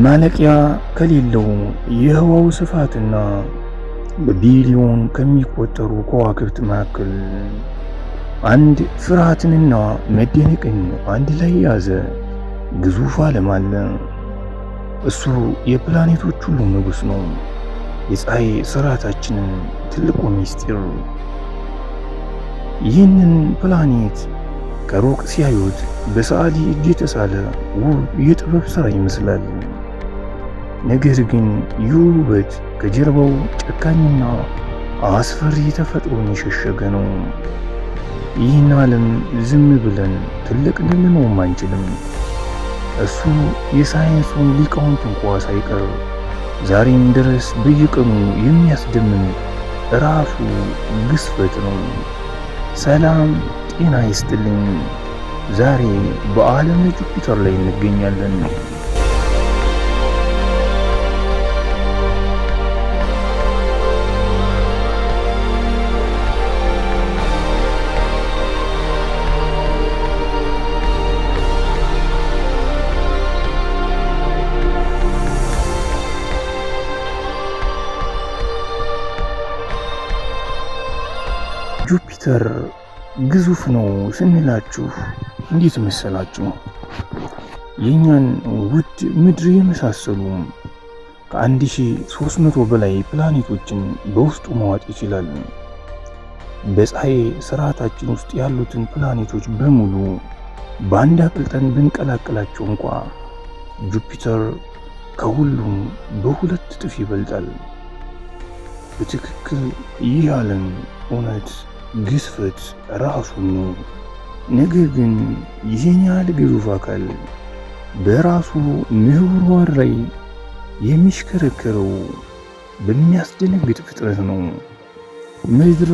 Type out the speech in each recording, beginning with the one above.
ማለቂያ ከሌለው የህዋው ስፋትና በቢሊዮን ከሚቆጠሩ ከዋክብት መካከል አንድ ፍርሃትንና መደነቅን አንድ ላይ የያዘ ግዙፍ ዓለም አለ። እሱ የፕላኔቶች ሁሉ ንጉሥ ነው። የፀሐይ ስርዓታችንን ትልቁ ሚስጢር። ይህንን ፕላኔት ከሩቅ ሲያዩት በሰዓሊ እጅ የተሳለ ውብ የጥበብ ሥራ ይመስላል። ነገር ግን ይህ ውበት ከጀርባው ጨካኝና አስፈሪ ተፈጥሮን የሸሸገ ነው። ይህን ዓለም ዝም ብለን ትልቅ ልንለውም አንችልም። እሱ የሳይንሱን ሊቃውንት እንኳ ሳይቀር ዛሬም ድረስ በየቀኑ የሚያስደምም ራሱ ግዝፈት ነው። ሰላም ጤና ይስጥልኝ። ዛሬ በዓለም ጁፒተር ላይ እንገኛለን። ጁፒተር ግዙፍ ነው ስንላችሁ እንዴት መሰላችሁ? የኛን ውድ ምድር የመሳሰሉ ከ1300 በላይ ፕላኔቶችን በውስጡ መዋጥ ይችላል። በፀሐይ ስርዓታችን ውስጥ ያሉትን ፕላኔቶች በሙሉ በአንድ አቅልጠን ብንቀላቀላቸው እንኳ ጁፒተር ከሁሉም በሁለት እጥፍ ይበልጣል። በትክክል ይህ ዓለም እውነት ግዝፈት ራሱ ነው። ነገር ግን ይህን ያህል ግዙፍ አካል በራሱ ምህዋር ላይ የሚሽከረከረው በሚያስደነግጥ ፍጥረት ነው። ምድር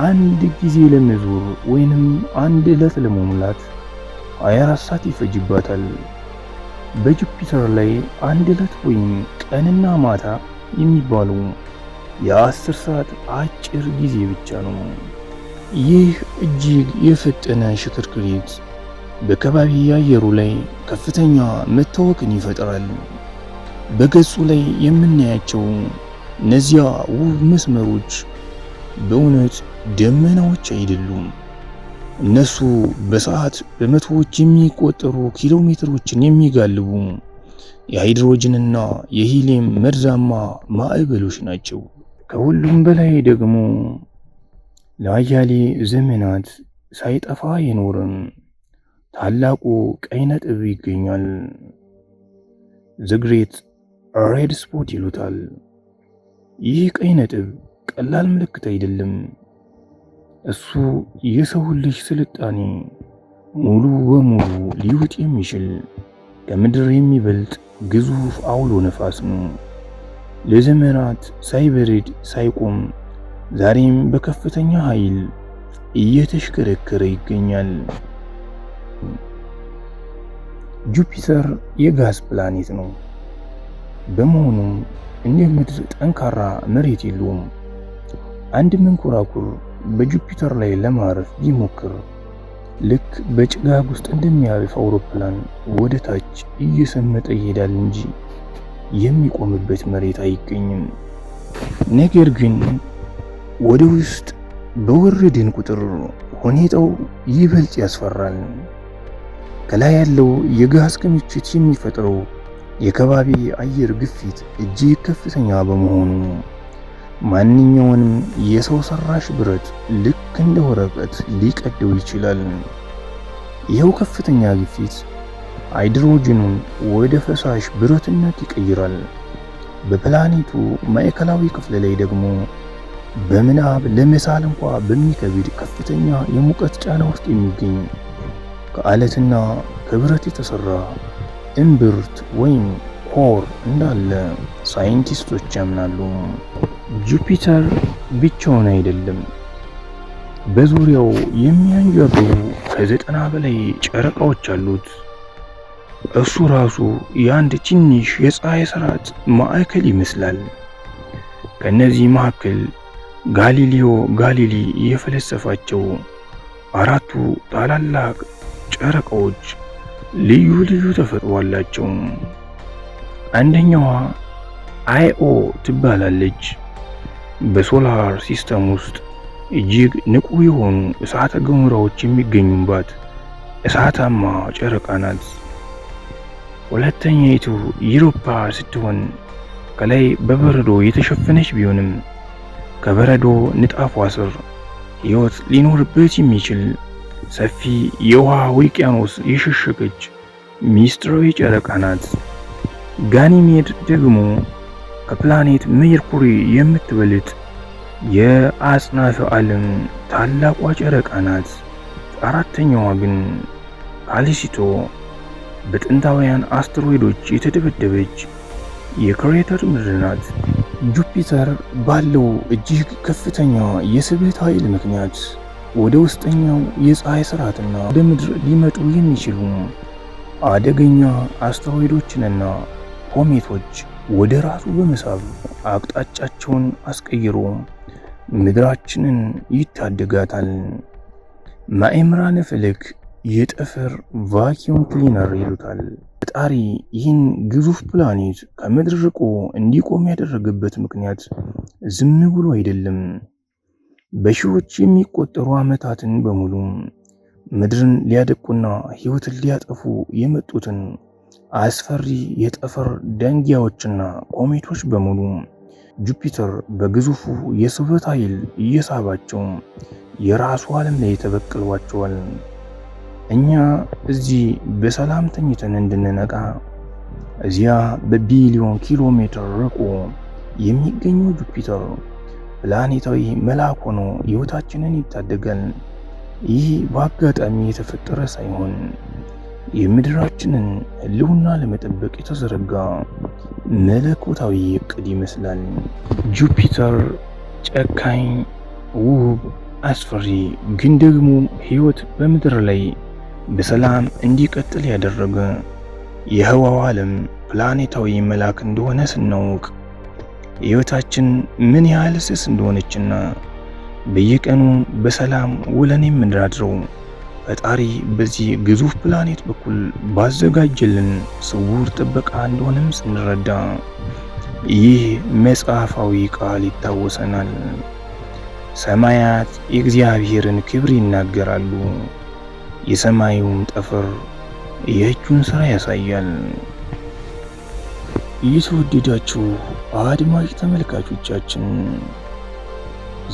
አንድ ጊዜ ለመዞር ወይንም አንድ ዕለት ለመሙላት 24 ሰዓት ይፈጅባታል። በጁፒተር ላይ አንድ ዕለት ወይም ቀንና ማታ የሚባሉ የ10 ሰዓት አጭር ጊዜ ብቻ ነው። ይህ እጅግ የፈጠነ ሽክርክሪት በከባቢ አየሩ ላይ ከፍተኛ መታወክን ይፈጥራል። በገጹ ላይ የምናያቸው እነዚያ ውብ መስመሮች በእውነት ደመናዎች አይደሉም። እነሱ በሰዓት በመቶዎች የሚቆጠሩ ኪሎ ሜትሮችን የሚጋልቡ የሃይድሮጅንና የሂሊየም መርዛማ ማዕበሎች ናቸው። ከሁሉም በላይ ደግሞ ለአያሌ ዘመናት ሳይጠፋ የኖረም ታላቁ ቀይ ነጥብ ይገኛል። ዘ ግሬት ሬድ ስፖት ይሉታል። ይህ ቀይ ነጥብ ቀላል ምልክት አይደለም። እሱ የሰው ልጅ ስልጣኔ ሙሉ በሙሉ ሊውጥ የሚችል ከምድር የሚበልጥ ግዙፍ አውሎ ነፋስ ነው። ለዘመናት ሳይበርድ ሳይቆም ዛሬም በከፍተኛ ኃይል እየተሽከረከረ ይገኛል። ጁፒተር የጋዝ ፕላኔት ነው። በመሆኑም እንደ ምድር ጠንካራ መሬት የለውም። አንድ መንኮራኩር በጁፒተር ላይ ለማረፍ ቢሞክር ልክ በጭጋግ ውስጥ እንደሚያርፍ አውሮፕላን ወደ ታች እየሰመጠ ይሄዳል እንጂ የሚቆምበት መሬት አይገኝም። ነገር ግን ወደ ውስጥ በወረድን ቁጥር ሁኔታው ይበልጥ ያስፈራል። ከላይ ያለው የጋዝ ክምችት የሚፈጥረው የከባቢ አየር ግፊት እጅግ ከፍተኛ በመሆኑ ማንኛውንም የሰው ሰራሽ ብረት ልክ እንደ ወረቀት ሊቀደው ይችላል። ይኸው ከፍተኛ ግፊት ሃይድሮጅኑን ወደ ፈሳሽ ብረትነት ይቀይራል። በፕላኔቱ ማዕከላዊ ክፍል ላይ ደግሞ በምናብ ለመሳል እንኳ በሚከብድ ከፍተኛ የሙቀት ጫና ውስጥ የሚገኝ ከአለትና ከብረት የተሰራ እምብርት ወይም ኮር እንዳለ ሳይንቲስቶች ያምናሉ። ጁፒተር ብቻውን አይደለም። በዙሪያው የሚያንዣብቡ ከ90 በላይ ጨረቃዎች አሉት። እሱ ራሱ የአንድ ትንሽ የፀሐይ ስርዓት ማዕከል ይመስላል። ከነዚህ መካከል ጋሊሊዮ ጋሊሊ የፈለሰፋቸው አራቱ ታላላቅ ጨረቃዎች ልዩ ልዩ ተፈጥሮ አላቸው። አንደኛዋ አይኦ ትባላለች። በሶላር ሲስተም ውስጥ እጅግ ንቁ የሆኑ እሳተ ገሞራዎች የሚገኙባት እሳታማ ጨረቃ ናት። ሁለተኛይቱ ዩሮፓ ስትሆን ከላይ በበረዶ የተሸፈነች ቢሆንም ከበረዶ ንጣፏ ስር ሕይወት ሊኖርበት የሚችል ሰፊ የውሃ ውቅያኖስ የሸሸገች ሚስጥራዊ ጨረቃ ናት። ጋኒሜድ ደግሞ ከፕላኔት ሜርኩሪ የምትበልጥ የአጽናፈ ዓለም ታላቋ ጨረቃ ናት። አራተኛዋ ግን ካሊሲቶ በጥንታውያን አስትሮይዶች የተደበደበች የክሬተር ምድር ናት። ጁፒተር ባለው እጅግ ከፍተኛ የስበት ኃይል ምክንያት ወደ ውስጠኛው የፀሐይ ስርዓትና ወደ ምድር ሊመጡ የሚችሉ አደገኛ አስትሮይዶችንና ኮሜቶች ወደ ራሱ በመሳብ አቅጣጫቸውን አስቀይሮ ምድራችንን ይታደጋታል። ማእምራነ ፈለክ የጠፈር ቫኪዩም ክሊነር ይሉታል። ፈጣሪ ይህን ግዙፍ ፕላኔት ከምድር ርቆ እንዲቆም ያደረገበት ምክንያት ዝም ብሎ አይደለም። በሺዎች የሚቆጠሩ ዓመታትን በሙሉ ምድርን ሊያደቁና ሕይወትን ሊያጠፉ የመጡትን አስፈሪ የጠፈር ደንጊያዎችና ኮሜቶች በሙሉ ጁፒተር በግዙፉ የስበት ኃይል እየሳባቸው የራሱ ዓለም ላይ ተበቅሏቸዋል። እኛ እዚህ በሰላም ተኝተን እንድንነቃ እዚያ በቢሊዮን ኪሎ ሜትር ርቆ የሚገኘው ጁፒተር ፕላኔታዊ መልአክ ሆኖ ሕይወታችንን ይታደጋል። ይህ በአጋጣሚ የተፈጠረ ሳይሆን የምድራችንን ሕልውና ለመጠበቅ የተዘረጋ መለኮታዊ ዕቅድ ይመስላል። ጁፒተር ጨካኝ፣ ውብ፣ አስፈሪ ግን ደግሞ ሕይወት በምድር ላይ በሰላም እንዲቀጥል ያደረገ የህዋው ዓለም ፕላኔታዊ መልአክ እንደሆነ ስናውቅ ሕይወታችን ምን ያህል ስስ እንደሆነችና በየቀኑ በሰላም ውለን የምንድረው ፈጣሪ በዚህ ግዙፍ ፕላኔት በኩል ባዘጋጀልን ስውር ጥበቃ እንደሆነም ስንረዳ ይህ መጽሐፋዊ ቃል ይታወሰናል። ሰማያት የእግዚአብሔርን ክብር ይናገራሉ፣ የሰማዩም ጠፈር የእጁን ሥራ ያሳያል። የተወደዳችሁ አድማጭ ተመልካቾቻችን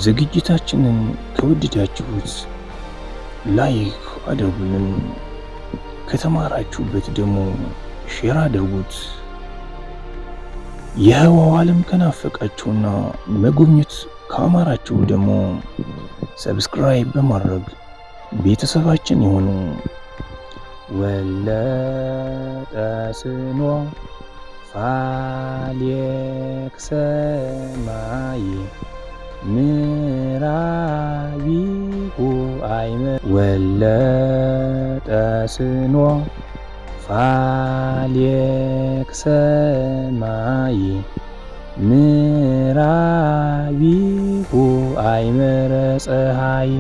ዝግጅታችንን ከወደዳችሁት ላይክ አድርጉልን፣ ከተማራችሁበት ደግሞ ሼር አድርጉት። የህዋው ዓለም ከናፈቃችሁና መጎብኘት ካማራችሁ ደግሞ ሰብስክራይብ በማድረግ ቤተሰባችን የሆኑ ወለጠ ስኖ ፋሌክ ሰማይ ምራቢሁ አይመ ወለጠ ስኖ ፋሌክ ሰማይ ምራቢሁ አይመረ ፀሐይ